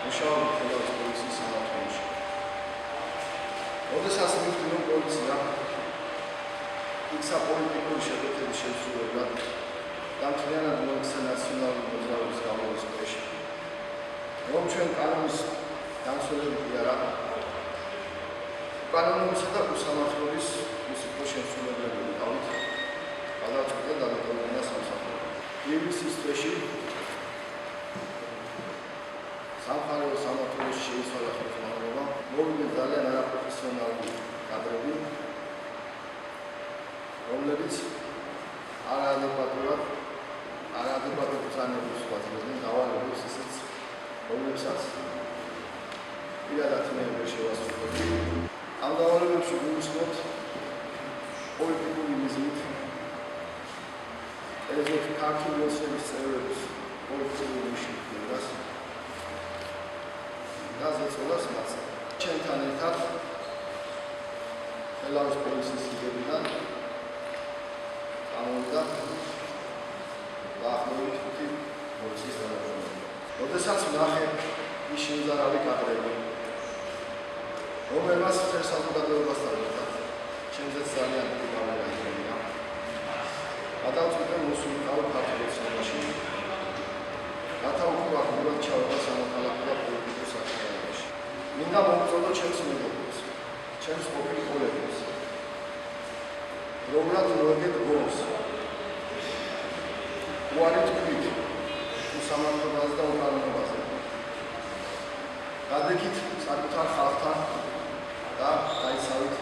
მუშაობთ ხელოვნების პოლიციის სამმართველოში. როდესაც მივხვდი, რომ პოლიცია იქცა პოლიტიკური შეფეთების შესრულებლად და მთლიანად მოექცა ნაციონალური მოძრაობის გავლენის ქვეშ, რომ ჩვენ კანონის განსხვავებული არა, კანონისა და უსამართლობის უსიტყვო შესრულებლები დავით გადავწყვიტე გადაგებინა სამსახურში. ივლისის თვეში სამხარეო სამმართველოში შეიცვალა ხელმძღვანელობა, მოვიდნენ ძალიან არაპროფესიონალური კადრები, რომლებიც არაადეკვატურ ბრძანებულს გვაძლევდნენ დავალებებს ისიც, რომლებსაც პირადად მე ვერ შევასრულებდი. ამ დავალებებში გულისხმობთ პოლიტიკური მიზნით ეზოთ ქართული ოცნების წევრების პოლიტიკური მიშნებას და ზეწოლას მასა. ჩემთან ერთად ხელოვნების პოლიციის იდეებიდან გამოვიდა დაახლოებით 5 პოლიციის თანამშრომელი. როდესაც ვნახე ის შემზარავი კადრები, რომელმაც მთელ საზოგადოებასთან ერთად ჩემზეც ძალიან დიდი გავლენა იქონია, გადავწყვიტე მოსულიყავ ქართულ ოცნებაში, რათა უკუღრმავად ჩავევა სამოქალაქო და პოლიტიკურ საქმიანობაში. მინდა მოვუწოდო ჩემს მეგობრებს, ჩემს ყოფილ კოლეგებს, რომლად მოეგეთ გონს, უარი თქვით უსამართლობაზე და უკანონობაზე. გადაგით საკუთარ ხალხთან და გაიცავით